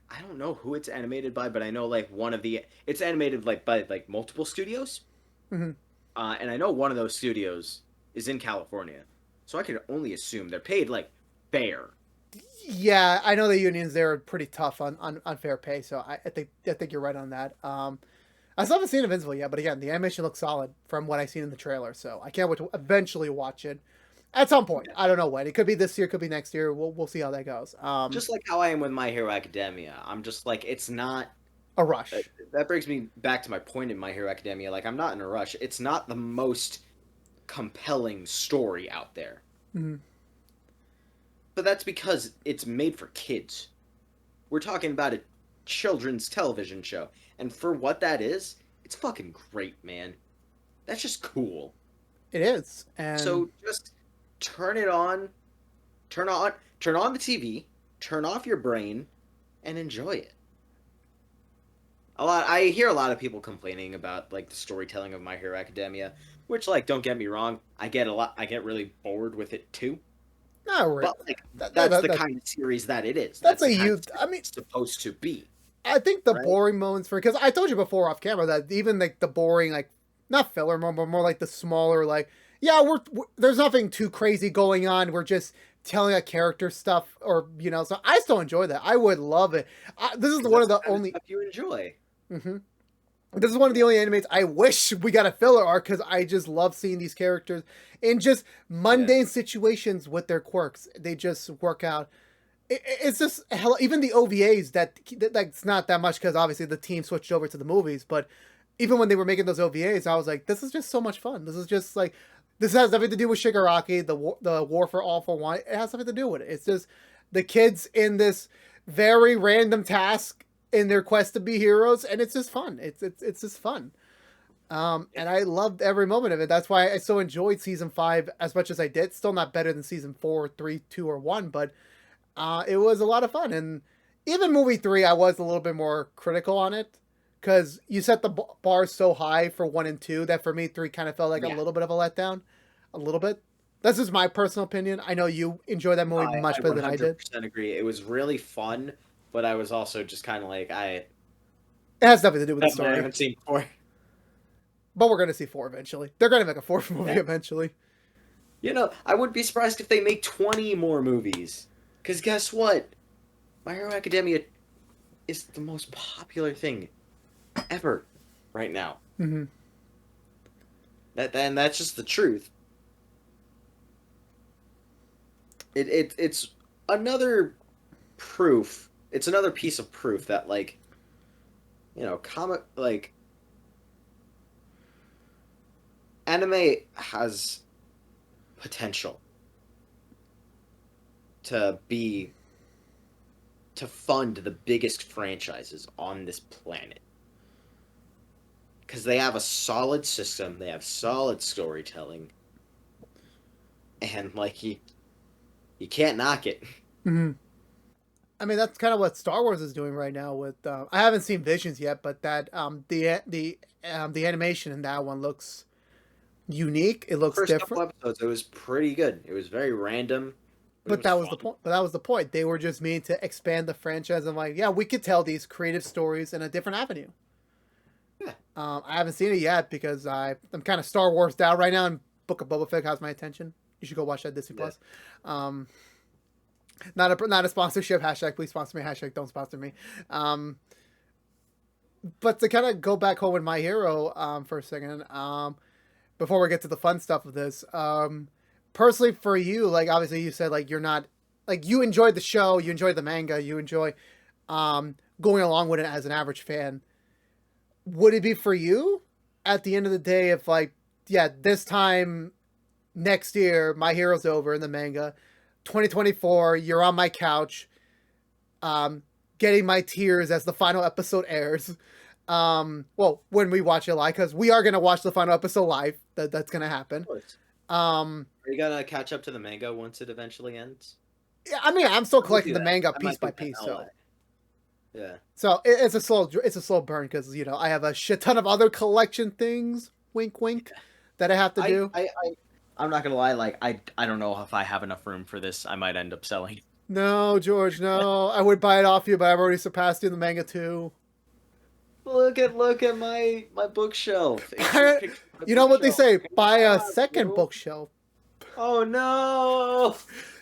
I don't know who it's animated by, but I know like one of the. It's animated like by like multiple studios, mhm. and I know one of those studios is in California, so I can only assume they're paid like fair. Yeah, I know the unions they're pretty tough on fair pay, so I think you're right on that. I still haven't seen Invincible yet, but again, the animation looks solid from what I've seen in the trailer, so I can't wait to eventually watch it at some point. I don't know when. It could be this year, could be next year. We'll see how that goes. Just like how I am with My Hero Academia, I'm just like it's not. A uh, rush. That brings me back to my point in My Hero Academia. Like I'm not in a rush. It's not the most compelling story out there, Mhm. but that's because it's made for kids. We're talking about a children's television show, and for what that is, it's fucking great, man. That's just cool. It is, and So just turn it on, turn on, turn on the TV, turn off your brain, and enjoy it. I hear a lot of people complaining about like the storytelling of My Hero Academia, which like don't get me wrong, I get really bored with it too. not really. But like That, that, that's that, the that, kind of series that it is. that's That's the a kind of youth. series I mean, it's supposed to be, I think the right? boring moments for because I told you before off camera that even like the boring like not filler but more like the smaller like yeah we're there's nothing too crazy going on. We're just telling a character stuff or so I still enjoy that. I would love it. This is Because one of that's the the kind of only. stuff you enjoy. Hmm. This is one of the only animes I wish we got a filler arc because I just love seeing these characters in just Yeah. mundane situations with their quirks. They just work out. It's just hell. Even the OVAs that's not that much because obviously the team switched over to the movies. But even when they were making those OVAs, I was like, this is just so much fun. This is just like this has nothing to do with Shigaraki, the war for all for one. It has nothing to do with it. It's just the kids in this very random task in their quest to be heroes, and it's just fun. It's just fun. Yeah. And I loved every moment of it. That's why I so enjoyed season 5 as much as I did. Still not better than season 4, 3, 2, or 1, but it was a lot of fun. And even movie 3, I was a little bit more critical on it because you set the bar so high for 1 and 2 that for me 3 kind of felt like a Yeah. little bit of a letdown, a little bit. This is my personal opinion. I know you enjoy that movie much I better than I did. 100% agree. It was really fun, but I was also just kind of like, It has nothing to do with the that I story, haven't seen before. but we're gonna see 4 eventually. They're gonna make a fourth movie Yeah. eventually. I wouldn't be surprised if they make 20 more movies. Because guess what? My Hero Academia is the most popular thing ever right now. Hmm. And that's just the truth. It's another proof. It's another piece of proof that like, comic like anime has potential to be to fund the biggest franchises on this planet because they have a solid system, they have solid storytelling, and like you can't knock it. Hmm. I mean, that's kind of what Star Wars is doing right now. With I haven't seen Visions yet, but that the animation in that one looks unique. It looks First couple different. episodes, it was pretty good. It was very random, but it But was that was the fun. point. But that was the point. They were just meaning to expand the franchise and like, yeah, we could tell these creative stories in a different avenue. Yeah, I haven't seen it yet because I'm kind of Star Wars down right now, and Book of Boba Fett has my attention. You should go watch that Disney yeah. Plus. Um, not a sponsorship. Hashtag please sponsor me. Hashtag don't sponsor me. Um, but to kind of go back home with My Hero for a second, before we get to the fun stuff of this, personally for you, like obviously you said like you're not like you enjoyed the show, you enjoyed the manga, you enjoy going along with it as an average fan. Would it be for you at the end of the day if like yeah, this time next year, My Hero's over in the manga. 2024, you're on my couch, um, getting my tears as the final episode airs. Well, when we watch it live, because we are gonna watch the final episode live. That's gonna happen. Of course. Um, Are you gonna catch up to the manga once it eventually ends? yeah, I mean, I'm still I might do collecting the that. manga I piece might do by that in piece, LA. so Yeah. it's a slow burn because I have a shit ton of other collection things. Wink, wink, that I have to I, do. I, I, I'm not gonna lie. Like, I don't know if I have enough room for this. I might end up selling. No, George, no. I would buy it off you, but I've already surpassed you in the manga too. Look at my bookshelf. It's just picture my You know what they bookshelf. say? Come Buy a on, second bro. bookshelf. Oh no!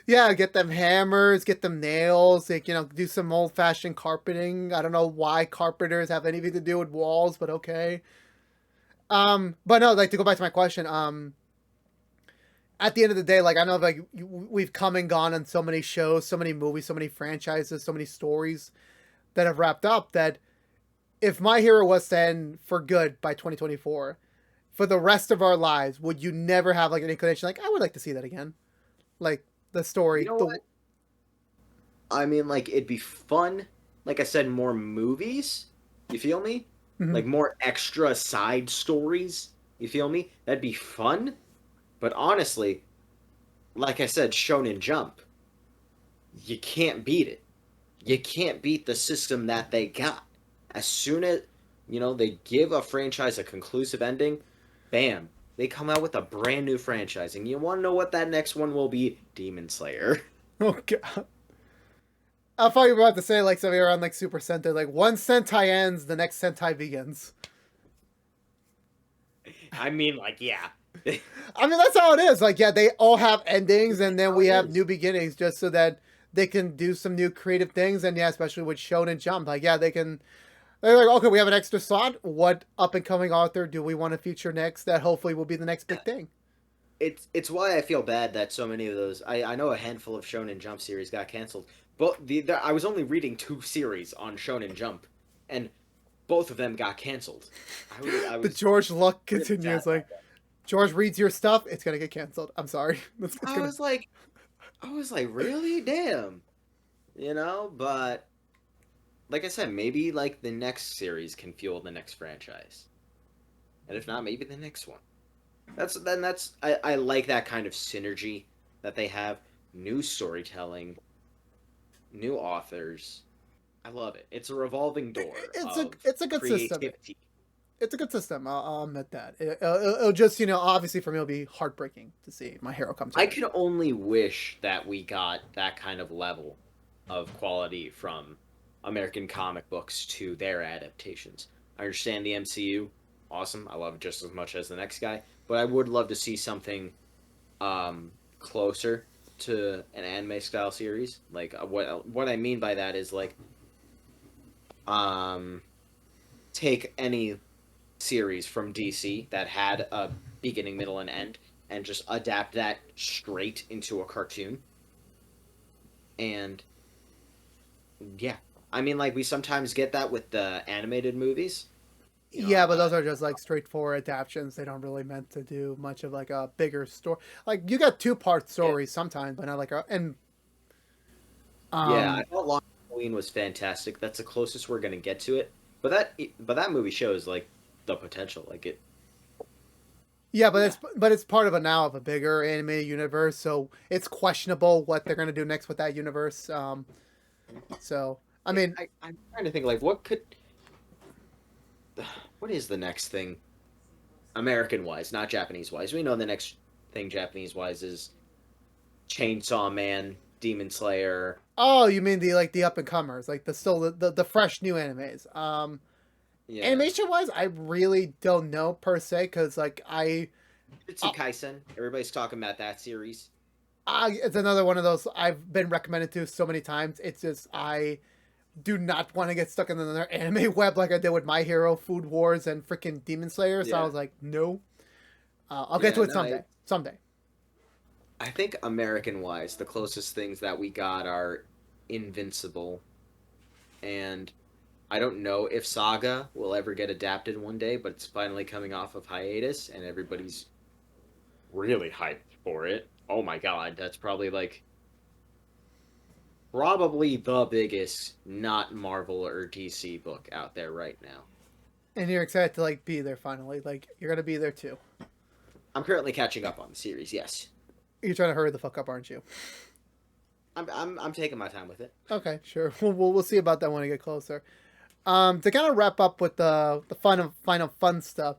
Yeah, get them hammers, get them nails, like, do some old fashioned carpeting. I don't know why carpenters have anything to do with walls, but okay. But no, like to go back to my question, at the end of the day, like I know like we've come and gone on so many shows, so many movies, so many franchises, so many stories that have wrapped up that if My Hero was to end for good by 2024, for the rest of our lives, would you never have like an inclination like I would like to see that again? Like the You story, know the what? I mean, like, it'd be fun. Like I said, more movies. You feel me? Mhm. Like more extra side stories. You feel me? That'd be fun. But honestly, like I said, Shonen Jump, you can't beat it. You can't beat the system that they got. As soon as, they give a franchise a conclusive ending, bam, they come out with a brand new franchise. And you want to know what that next one will be? Demon Slayer. Oh god. I thought you were about to say like something around like Super Sentai, like one Sentai ends, the next Sentai begins. I mean, like, yeah. I mean, that's how it is. Like, yeah, they all have endings, and then How we it have is. new beginnings, just so that they can do some new creative things. And yeah, especially with Shonen Jump, like, yeah, they can. They're like, okay, we have an extra slot. What up and coming author do we want to feature next? That hopefully will be the next big thing. It's why I feel bad that so many of those I know a handful of Shonen Jump series got canceled, but I was only reading two series on Shonen Jump, and both of them got canceled. I The was George Luck really sad continues. about Like, that. George reads your stuff, it's gonna get canceled. I'm sorry. It's I gonna. was like I was like really damn, but like I said, maybe like the next series can fuel the next franchise, and if not, maybe the next one. I like that kind of synergy that they have. New storytelling, new authors. I love it. It's a revolving door of It's a good system. creativity. It's a good system. I'll admit that. It'll just obviously for me it'll be heartbreaking to see My Hero come to I an end. could only wish that we got that kind of level of quality from American comic books to their adaptations. I understand the MCU, awesome. I love it just as much as the next guy, but I would love to see something closer to an anime style series. Like what I mean by that is like um take any series from DC that had a beginning, middle, and end, and just adapt that straight into a cartoon. And yeah, I mean, like we sometimes get that with the animated movies. You know, Yeah, but uh, those are just like straightforward adaptations. They don't really meant to do much of like a bigger story. Like you got two-part yeah, stories sometimes, but not like a and yeah. I um thought Long Halloween was fantastic. That's the closest we're gonna get to it. But that movie shows like the potential. Like it. yeah, Yeah. but it's part of a now of a bigger anime universe, so it's questionable what they're gonna do next with that universe. So I mean, I'm trying to think like what is the next thing American wise, not Japanese wise. We know the next thing Japanese wise is Chainsaw Man, Demon Slayer. oh, you mean the like the up and comers, like the still the fresh new animes. Yeah. Animation wise, I really don't know per se because like Jujutsu uh, Kaisen. Everybody's talking about that series. it's another one of those I've been recommended to so many times. It's just I do not want to get stuck in another anime web like I did with My Hero, Food Wars, and freaking Demon Slayer. So I Yeah. was like, no. I'll get Yeah, to it no, someday. Someday. I think American wise, the closest things that we got are Invincible and I don't know if Saga will ever get adapted one day, but it's finally coming off of hiatus, and everybody's really hyped for it. Oh my god, that's probably the biggest not Marvel or DC book out there right now. And you're excited to like be there finally. Like you're gonna be there too. I'm currently catching up on the series. Yes, You're trying to hurry the fuck up, aren't you? I'm taking my time with it. Okay, sure. We'll see about that when we get closer. To kind of wrap up with the final fun stuff.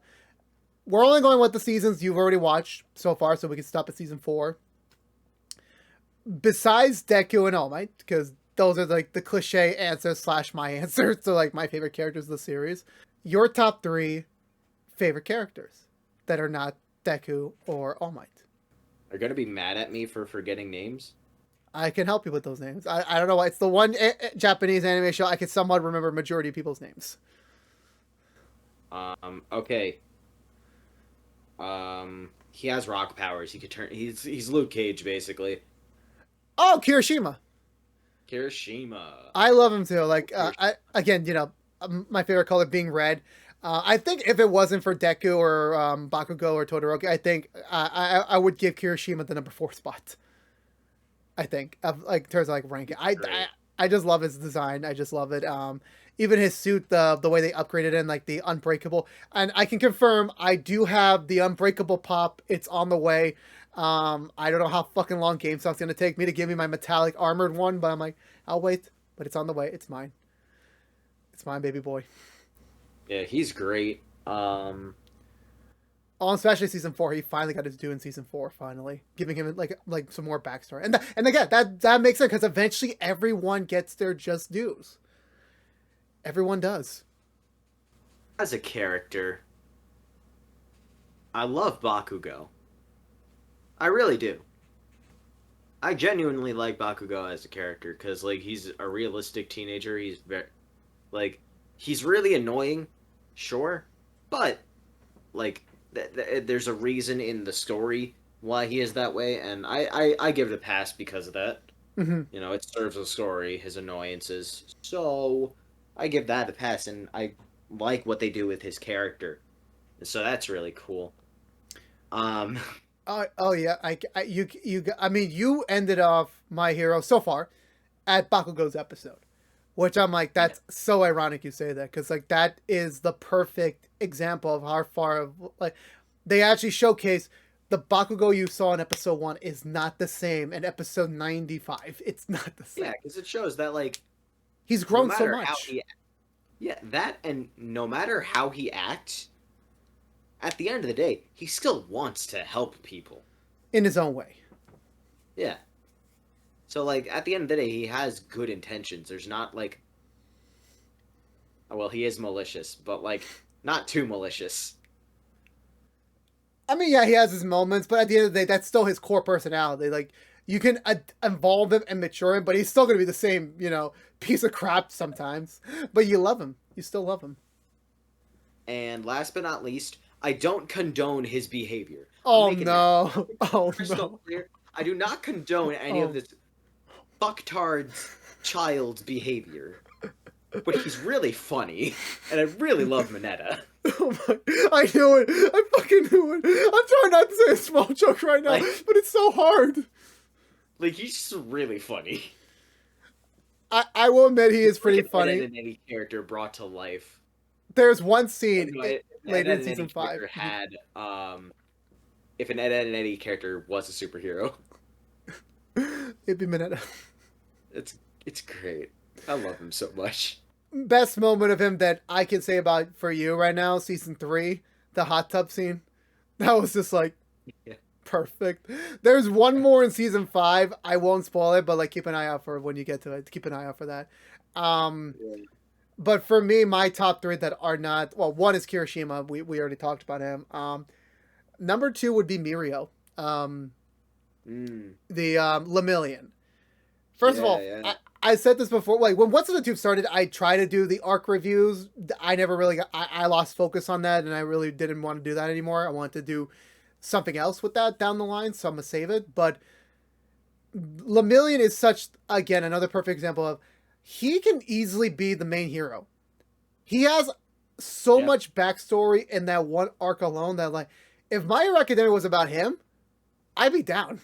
We're only going with the seasons you've already watched so far, so we can stop at season 4. Besides Deku and All Might, because those are like the cliche answers slash my answers to like my favorite characters of the series. Your top 3 favorite characters that are not Deku or All Might. Are you gonna be mad at me for forgetting names? I can help you with those names. I don't know why. It's the one Japanese anime show I can somewhat remember majority of people's names. Okay. He has rock powers. He could turn. He's Luke Cage basically. Oh, Kirishima. Kirishima. I love him too. Like, again, my favorite color being red. I think if it wasn't for Deku or Bakugo or Todoroki, I think I would give Kirishima the number 4 spot. I think like in terms of like ranking. I just love his design. I just love it. Even his suit, the way they upgraded it, and like the unbreakable. And I can confirm I do have the unbreakable pop. It's on the way. I don't know how fucking long GameStop's gonna take me to give me my metallic armored one, but I'm like, I'll wait. But it's on the way. It's mine. It's mine, baby boy. Yeah, he's great. Oh, especially season 4. He finally got his due in season 4. Finally, giving him like some more backstory, and again that makes sense because eventually everyone gets their just dues. Everyone does. As a character, I love Bakugo. I really do. I genuinely like Bakugo as a character because like he's a realistic teenager. He's very he's really annoying, sure, but like there's a reason in the story why he is that way, and I give it a pass because of that. Mm-hmm. You know, it serves the story, his annoyances. So I give that a pass, and I like what they do with his character. So that's really cool. Oh yeah, I mean, you ended off My Hero so far at Bakugo's episode, which I'm like, that's so ironic you say that because like that is the perfect example of how far like they actually showcase the Bakugo you saw in episode 1 is not the same in episode 95. It's not the same. Yeah, because it shows that like he's grown so much. That and no matter how he acts, at the end of the day, he still wants to help people in his own way. Yeah. So like at the end of the day, he has good intentions. There's not like, well, he is malicious, but like not too malicious. I mean, yeah, he has his moments, but at the end of the day, that's still his core personality. Like you can evolve him and mature him, but he's still gonna be the same, piece of crap sometimes. But you love him. You still love him. And last but not least, I don't condone his behavior. Oh no! Oh no! Clear. I do not condone any of this fucktard's child's behavior. But he's really funny, and I really love Mineta. Oh my, I knew it. I fucking knew it. I'm trying not to say a small joke right now, but it's so hard. Like, he's just really funny. I will admit he is pretty funny. Than any character brought to life. There's one scene later in season 5. Had, if an Ed, Edd n Eddy character was a superhero. It'd be Mineta. It's great. I love him so much. Best moment of him that I can say about for you right now, season 3, the hot tub scene. That was just like perfect. There's one more in season 5. I won't spoil it, but like keep an eye out for when you get to it. Keep an eye out for that. But for me, my top 3 that are not, well, one is Kirishima. We already talked about him. Number 2 would be Mirio. The Lemillion. First of all, I said this before. Like when What's in the Tube started, I tried to do the arc reviews. I never really got. I lost focus on that, and I really didn't want to do that anymore. I wanted to do something else with that down the line, so I'm gonna save it. But Lemillion is such, again, another perfect example of he can easily be the main hero, he has so Yeah. much backstory in that one arc alone that like, if My Hero Academia was about him, I'd be down.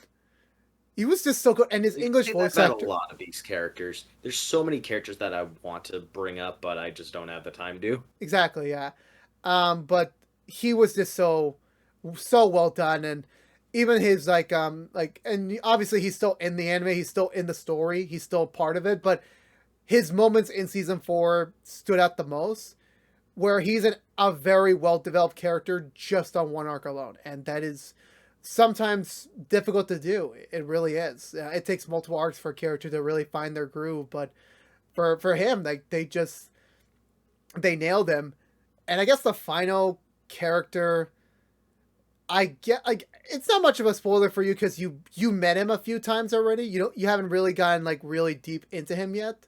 He was just so good, and his You can English say that voice about a actor. lot of these characters. There's so many characters that I want to bring up, but I just don't have the time to. Exactly, yeah. But he was just so well done, and even his like, and obviously he's still in the anime, he's still in the story, he's still part of it, but his moments in season 4 stood out the most, where he's a very well developed character just on one arc alone, and that is sometimes difficult to do. It really is. It takes multiple arcs for a character to really find their groove, but for him, like they nailed him. And I guess the final character, I get like it's not much of a spoiler for you because you met him a few times already. You haven't really gotten like really deep into him yet.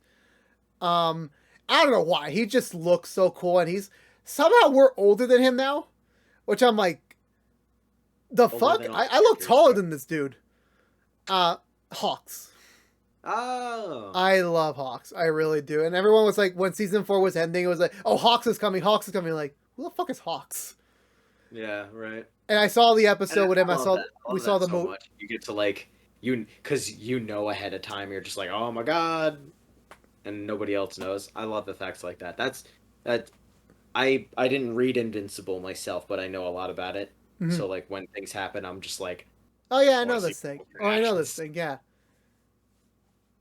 Um, I don't know why he just looks so cool, and he's somehow we're older than him now, which I'm like, the Older fuck? than all I the look characters. taller than this dude. Hawks. Oh, I love Hawks. I really do. And everyone was like, when season 4 was ending, it was like, oh, Hawks is coming. Hawks is coming. Like, who the fuck is Hawks? yeah, right. And I saw the And episode with him. I love that. I We love saw that the so movie. much. You get to like because you know ahead of time. You're just like, oh my god, and nobody else knows. I love the facts like that. That. I didn't read Invincible myself, but I know a lot about it. Mm-hmm. So like when things happen, I'm just like, Oh yeah, I I want know to see this thing. people's Oh, I know this reactions. thing. Yeah,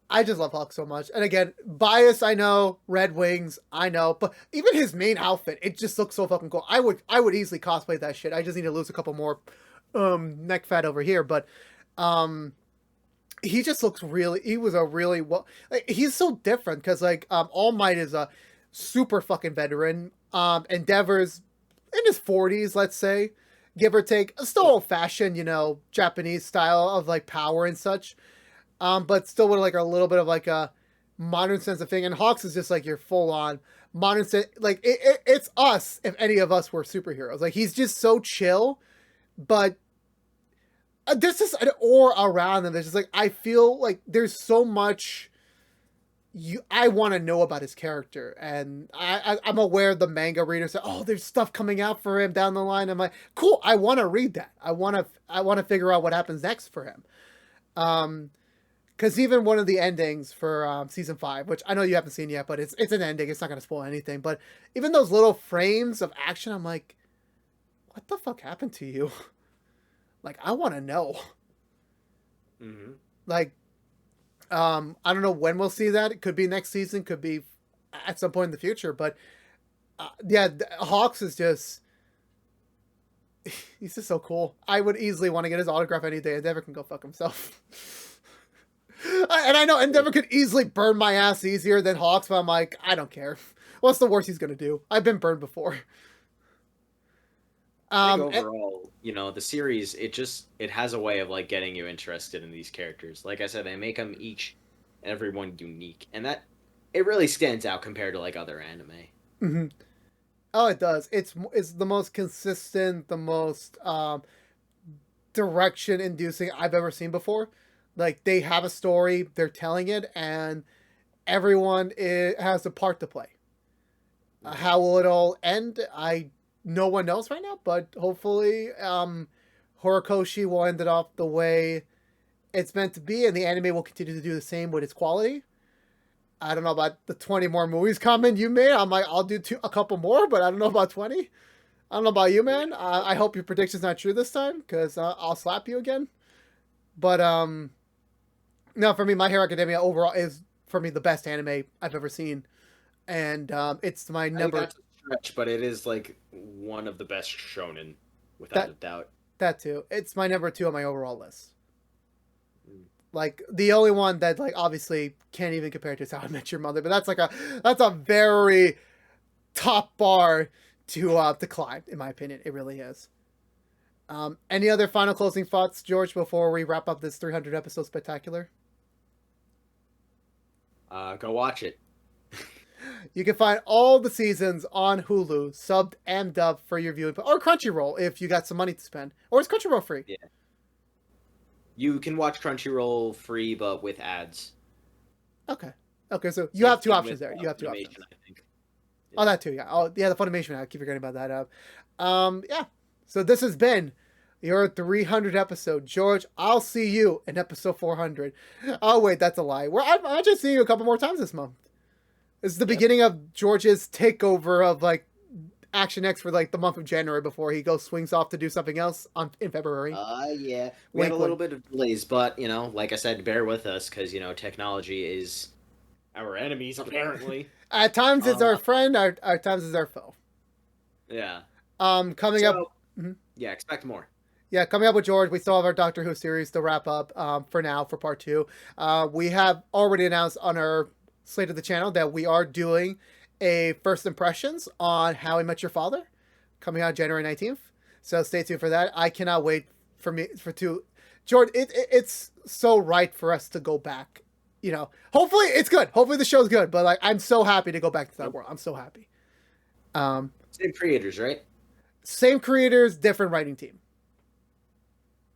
I just love Hawks so much. And again, bias. I know Red Wings. I know, but even his main outfit, it just looks so fucking cool. I would easily cosplay that shit. I just need to lose a couple more neck fat over here, but um he just looks really he was a really well like, he's so different because like All Might is a super fucking veteran. Endeavor's in his 40s, let's say, give or take, still old fashioned, Japanese style of like power and such, but still with like a little bit of like a modern sense of thing. And Hawks is just like your full on modern sense, like it's us if any of us were superheroes. Like he's just so chill, but there's just an aura around him. There's just like I feel like there's so much I want to know about his character, and I'm aware the manga readers say, "Oh, there's stuff coming out for him down the line." I'm like, "Cool, I want to read that. I want to figure out what happens next for him." Because even one of the endings for season 5, which I know you haven't seen yet, but it's an ending. It's not going to spoil anything. But even those little frames of action, I'm like, "What the fuck happened to you?" Like, I want to know. Mm-hmm. Like, I don't know when we'll see that. It could be next season, could be at some point in the future. But yeah, Hawks is just he's just so cool. I would easily want to get his autograph any day. Endeavor can go fuck himself. And I know Endeavor could easily burn my ass easier than Hawks, but I'm like, I don't care. What's the worst he's gonna do? I've been burned before. I think And, overall, the series it has a way of like getting you interested in these characters. Like I said, they make them each and every one unique, and that it really stands out compared to like other anime. mhm. Oh, it does. It's the most consistent, the most direction inducing I've ever seen before. Like they have a story, they're telling it, and everyone has a part to play. Hmm. How will it all end? No one knows right now, but hopefully, Horikoshi will end it off the way it's meant to be, and the anime will continue to do the same with its quality. I don't know about the 20 more movies coming you made. I'm like, I'll do a couple more, but I don't know about 20. I don't know about you, man. I hope your prediction's not true this time, because I'll slap you again. But no, for me, My Hero Academia overall is for me the best anime I've ever seen, and it's my I think number that's a stretch, but it is like one of the best shonen, without a that doubt. that too. It's my number 2 on my overall list. Mm. Like the only one that like obviously can't even compare to is How I Met Your Mother, but that's a very top bar to climb, in my opinion. It really is. Any other final closing thoughts, George, before we wrap up this 300 episode spectacular? Go watch it. You can find all the seasons on Hulu, subbed and dubbed for your viewing, or Crunchyroll if you got some money to spend, or is Crunchyroll free? Yeah, you can watch Crunchyroll free, but with ads. Okay, okay, so you Same have two thing with options there. You have two options. Funimation, I think. Oh, that too, yeah. Oh, yeah, the Funimation. I keep forgetting about that. Yeah. So this has been your 300 episode. George, I'll see you in episode 400. Oh, wait, that's a lie. I'm just seeing you a couple more times this month. This is the beginning of George's takeover of, like, ActionX for, like, the month of January before he goes swings off to do something else in February. Yeah. We had a little bit of delays, but, like I said, bear with us, because, technology is our enemies, apparently. At times it's our friend, at times it's our foe. Yeah. Coming up... Yeah, expect more. Yeah, coming up with George, we still have our Doctor Who series to wrap up for now for part 2. We have already announced on our slate of the channel that we are doing a first impressions on How I Met Your Father coming out January 19th. So stay tuned for that. I cannot wait George, it's so right for us to go back. Hopefully it's good. Hopefully the show's good. But like, I'm so happy to go back to that world. I'm so happy. Same creators, right? Same creators, different writing team.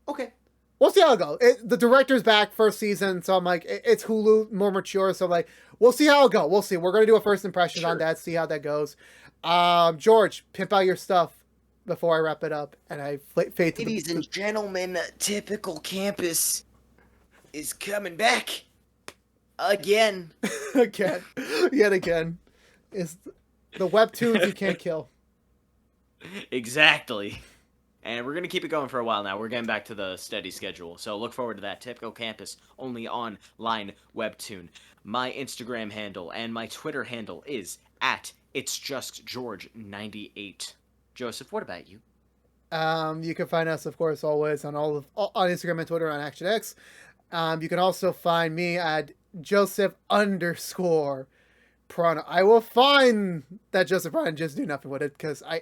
Okay. We'll see how it goes. The director's back first season, so I'm like, it's Hulu, more mature, so like, we'll see how it goes. We'll see. We're going to do a first impression on that, see how that goes. George, pimp out your stuff before I wrap it up, and I fade to Ladies and gentlemen, Typical Campus is coming back. Again. Yet again. It's the webtoons you can't kill. Exactly. And we're going to keep it going for a while now. We're getting back to the steady schedule. So look forward to that. Typical Campus, only online webtoon. My Instagram handle and my Twitter handle is @It'sJustGeorge98. Joseph, what about you? You can find us, of course, always on on Instagram and Twitter on ActionX. You can also find me at Joseph_Prana. I will find that Joseph Prana and just do nothing with it, because I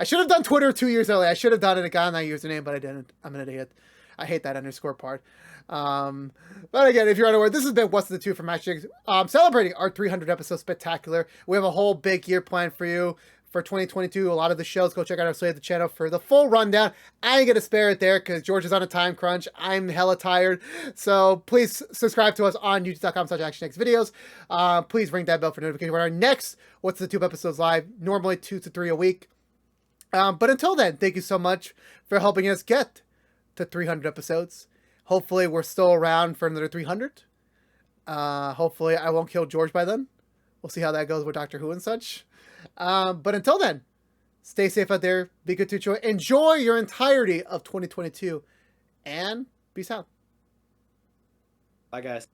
should have done Twitter 2 years earlier. I should have done it and gotten that username, but I didn't. I'm an idiot. I hate that underscore part. But again, if you're unaware, this has been What's the Two from ActionX, celebrating our 300 episode spectacular. We have a whole big year planned for you for 2022. A lot of the shows, go check out our slate of the channel for the full rundown. I ain't gonna spare it there because George is on a time crunch. I'm hella tired. So please subscribe to us on youtube.com/ActionX videos. Please ring that bell for notification when our next What's the Tube episodes live, normally 2 to 3 a week. But until then, thank you so much for helping us get to 300 episodes. Hopefully we're still around for another 300. Hopefully I won't kill George by then. We'll see how that goes with Doctor Who and such. But until then, stay safe out there. Be good to enjoy your entirety of 2022. And peace out. Bye, guys.